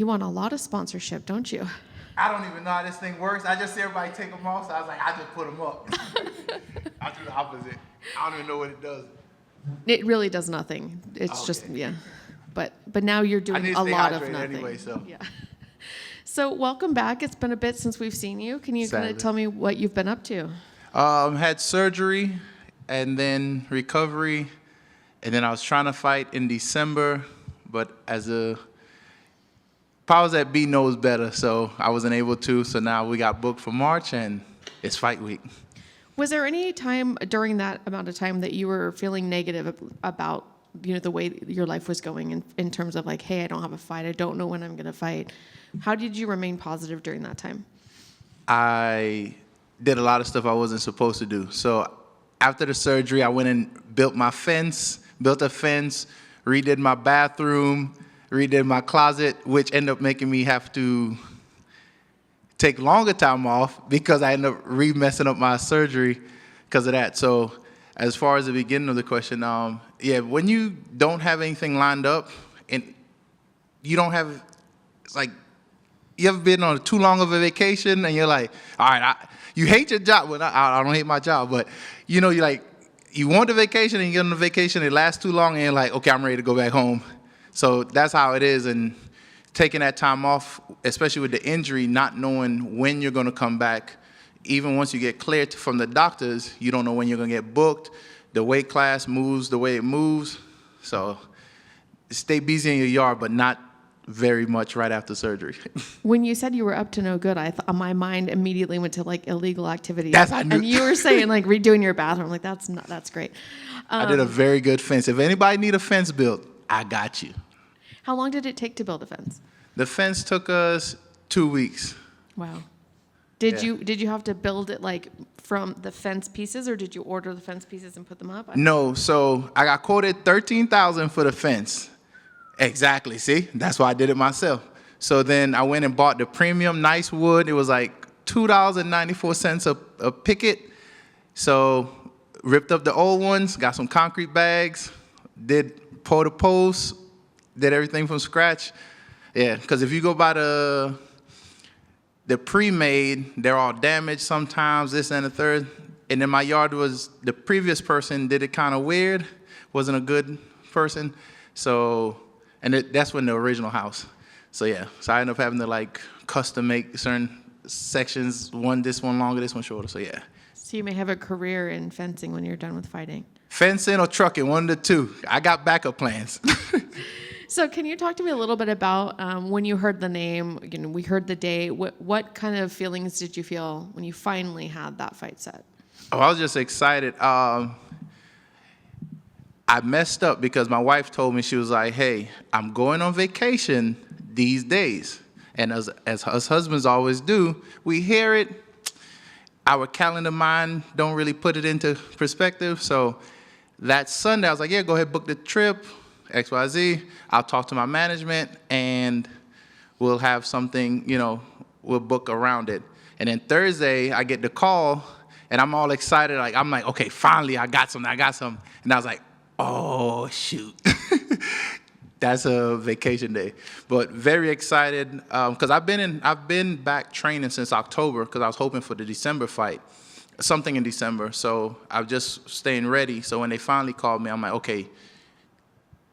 You want a lot of sponsorship, don't you? I don't even know how this thing works. I just see everybody take them off, so I was like, I just put them up. I do the opposite. I don't even know what it does. It really does nothing. It's just, yeah. But now you're doing a lot of nothing. Anyway, so. Yeah. So welcome back. It's been a bit since we've seen you. Can you kind of tell me what you've been up to? Had surgery and then recovery. And then I was trying to fight in December, but powers that be knows better, so I wasn't able to. So now we got booked for March, and it's fight week. Was there any time during that amount of time that you were feeling negative about, the way your life was going in terms of like, hey, I don't have a fight, I don't know when I'm going to fight? How did you remain positive during that time? I did a lot of stuff I wasn't supposed to do. So after the surgery, I went and built a fence, redid my bathroom, redid my closet, which ended up making me have to take longer time off because I ended up messing up my surgery because of that. So as far as the beginning of the question, when you don't have anything lined up and you don't have, it's like, you ever been on too long of a vacation and you're like, all right, you hate your job. Well, I don't hate my job, but you're like, you want the vacation and you get on the vacation, it lasts too long and you're like, okay, I'm ready to go back home. So that's how it is, and taking that time off, especially with the injury, not knowing when you're going to come back. Even once you get cleared from the doctors, you don't know when you're going to get booked. The weight class moves the way it moves. So stay busy in your yard, but not very much right after surgery. When you said you were up to no good, my mind immediately went to like illegal activities. I knew. And you were saying like redoing your bathroom. Like that's great. I did a very good fence. If anybody need a fence built, I got you. How long did it take to build a fence? The fence took us 2 weeks. Wow. Did you have to build it like from the fence pieces, or did you order the fence pieces and put them up? No, so I got quoted $13,000 for the fence. Exactly. See, that's why I did it myself. So then I went and bought the premium nice wood. It was like $2.94 a picket. So ripped up the old ones, got some concrete bags, did pour the posts, did everything from scratch. Yeah, because if you go by the pre-made, they're all damaged sometimes, this and the third. And then my yard the previous person did it kind of weird, wasn't a good person. So, that's when the original house. So yeah, so I ended up having to like custom make certain sections, this one longer, this one shorter, so yeah. So you may have a career in fencing when you're done with fighting. Fencing or trucking, one of the two. I got backup plans. So can you talk to me a little bit about when you heard the name, we heard the day, what kind of feelings did you feel when you finally had that fight set? Oh, I was just excited. I messed up because my wife told me, she was like, hey, I'm going on vacation these days. And as us husbands always do, we hear it. Our calendar mind don't really put it into perspective. So that Sunday, I was like, yeah, go ahead, book the trip. XYZ, I'll talk to my management, and we'll have something, we'll book around it. And then Thursday, I get the call, and I'm all excited. I'm like, okay, finally, I got something. And I was like, oh, shoot. That's a vacation day. But very excited, because I've been back training since October, because I was hoping for the December fight, something in December. So I was just staying ready. So when they finally called me, I'm like, okay,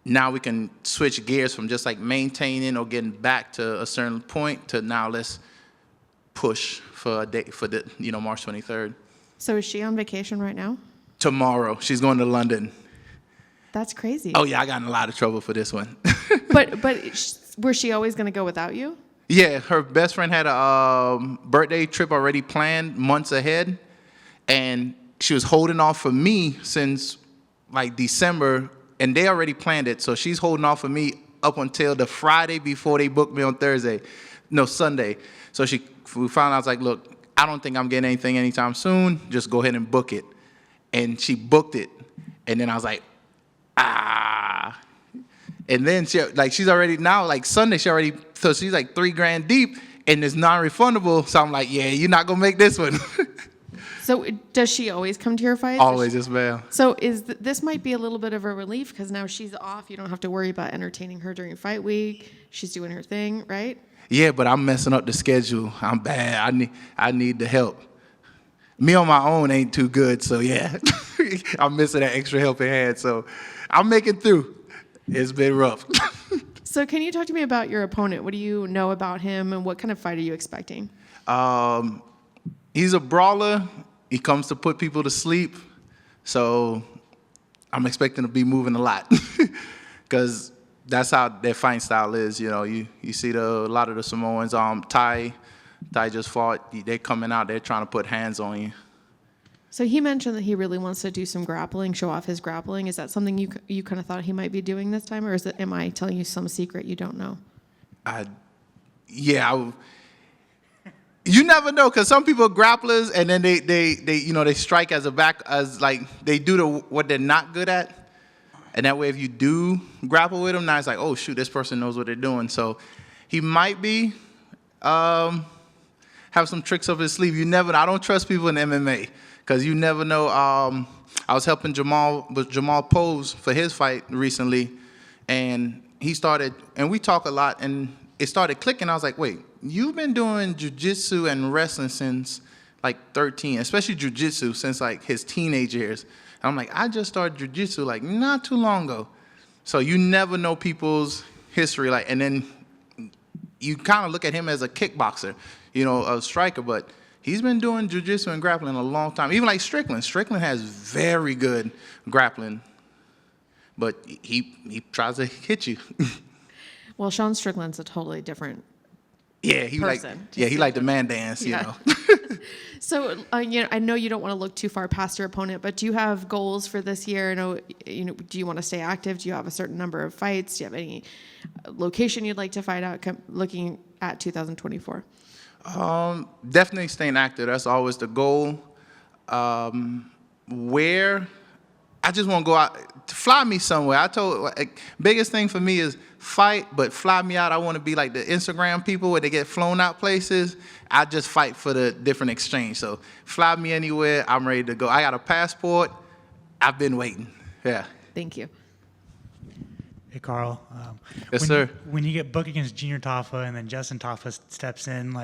now we can switch gears from just like maintaining or getting back to a certain point to now let's push for a day for the March 23rd. So is she on vacation right now? Tomorrow. She's going to London. That's crazy. Oh yeah, I got in a lot of trouble for this one. But was she always going to go without you? Yeah, her best friend had a birthday trip already planned months ahead, and she was holding off for me since like December. And they already planned it, so she's holding off for me up until the Friday before they booked me on Sunday. So we found out, I was like, look, I don't think I'm getting anything anytime soon. Just go ahead and book it. And she booked it. And then I was like, And then she's already now, like Sunday, so she's like $3,000 deep, and it's non-refundable. So I'm like, yeah, you're not going to make this one. So does she always come to your fights? Always, yes, ma'am. So this might be a little bit of a relief because now she's off. You don't have to worry about entertaining her during fight week. She's doing her thing, right? Yeah, but I'm messing up the schedule. I'm bad. I need the help. Me on my own ain't too good, so yeah. I'm missing that extra helping hand, so I'm making through. It's been rough. So can you talk to me about your opponent? What do you know about him, and what kind of fight are you expecting? He's a brawler. He comes to put people to sleep, so I'm expecting to be moving a lot because that's how their fighting style is. You know, you see a lot of the Samoans. Ty just fought. They're coming out. They're trying to put hands on you. So he mentioned that he really wants to do some grappling, show off his grappling. Is that something you kind of thought he might be doing this time, or am I telling you some secret you don't know? You never know, because some people are grapplers and then they strike as they do what they're not good at, and that way if you do grapple with them, now it's like, oh shoot, this person knows what they're doing. So he might be have some tricks up his sleeve. You never. I don't trust people in MMA because you never know. I was helping Jamal pose for his fight recently, and he started, and we talk a lot, and it started clicking. I was like, wait, you've been doing jiu-jitsu and wrestling since like 13, especially jiu-jitsu since like his teenage years. And I'm like, I just started jiu-jitsu like not too long ago. So you never know people's history, and then you kind of look at him as a kickboxer, a striker, but he's been doing jiu-jitsu and grappling a long time. Even like Strickland. Strickland has very good grappling, but he tries to hit you. Well, Sean Strickland's a totally different he person. He like the man dance, you know. So, I know you don't want to look too far past your opponent, but do you have goals for this year? Do you want to stay active? Do you have a certain number of fights? Do you have any location you'd like to fight out looking at 2024? Definitely staying active. That's always the goal. Where I just want to go out, fly me somewhere. I told, biggest thing for me is fight, but fly me out. I want to be like the Instagram people where they get flown out places. I just fight for the different exchange. So fly me anywhere. I'm ready to go. I got a passport. I've been waiting. Yeah. Thank you. Hey, Karl. Yes, sir. When you get booked against Junior Tafa and then Justin Tafa steps in,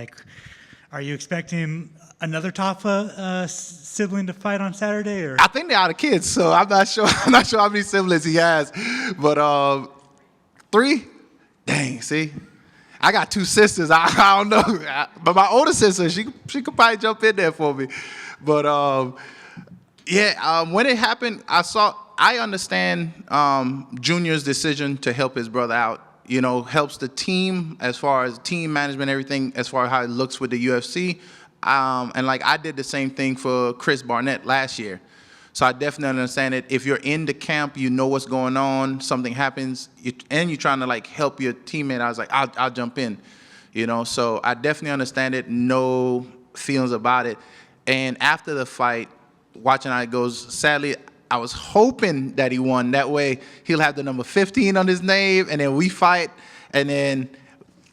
are you expecting another Tafa sibling to fight on Saturday? Or? I think they're out of kids, so I'm not sure. I'm not sure how many siblings he has, but 3. Dang, see, I got 2 sisters. I don't know, but my older sister, she could probably jump in there for me. But when it happened, I understand Junior's decision to help his brother out. Helps the team as far as team management, everything as far as how it looks with the UFC. And I did the same thing for Chris Barnett last year. So I definitely understand it. If you're in the camp, you know what's going on, something happens, and you're trying to help your teammate. I was like, I'll jump in, So I definitely understand it. No feelings about it. And after the fight, watching how it goes, sadly, I was hoping that he won. That way, he'll have the number 15 on his name, and then we fight, and then,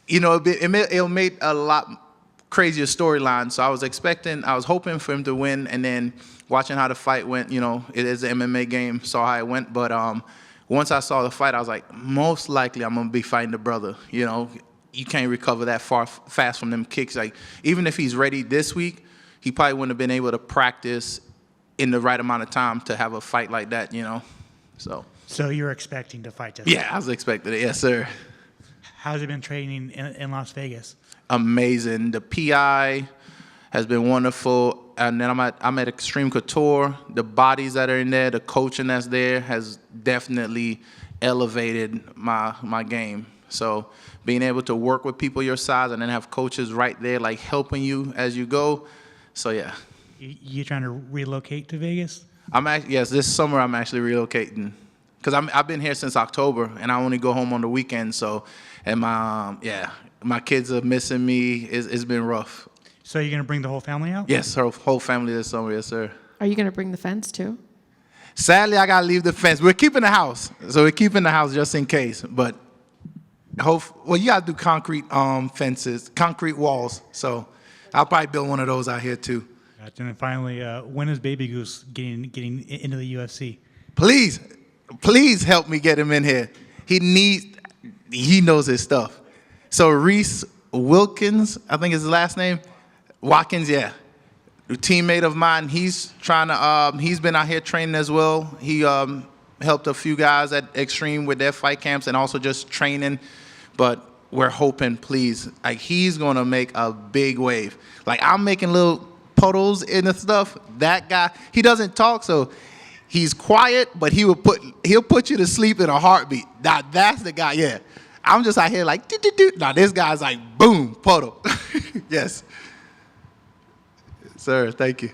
it'll make a lot crazier storyline. So I was hoping for him to win, and then watching how the fight went, it is an MMA game, saw how it went. But once I saw the fight, I was like, most likely I'm going to be fighting the brother. You can't recover that fast from them kicks. Even if he's ready this week, he probably wouldn't have been able to practice in the right amount of time to have a fight like that, So you're expecting to fight Justin? Yeah, I was expecting it. Yes, sir. How's it been training in Las Vegas? Amazing. The PI has been wonderful. And then I'm at Extreme Couture. The bodies that are in there, the coaching that's there has definitely elevated my game. So being able to work with people your size and then have coaches right there helping you as you go. So, yeah. You trying to relocate to Vegas? Yes, this summer I'm actually relocating because I've been here since October and I only go home on the weekends. So, and my kids are missing me. It's been rough. So you're gonna bring the whole family out? Yes, her whole family this summer. Yes, sir. Are you gonna bring the fence too? Sadly, I gotta leave the fence. We're keeping the house, so we're keeping the house just in case. But you gotta do concrete fences, concrete walls. So I'll probably build one of those out here too. Gotcha. And then finally, when is Baby Goose getting into the UFC? Please help me get him in here. He knows his stuff. So Reese Wilkins, I think is his last name. Watkins, yeah. A teammate of mine, he's trying to, he's been out here training as well. He helped a few guys at Extreme with their fight camps and also just training. But we're hoping, please, like he's going to make a big wave. Like I'm making little puddles in the stuff. That guy, he doesn't talk, so he's quiet, but he'll put you to sleep in a heartbeat. Now, that's the guy, yeah. I'm just out here like, doo-doo-doo. Now this guy's like, boom, puddle. Yes. Sir, thank you.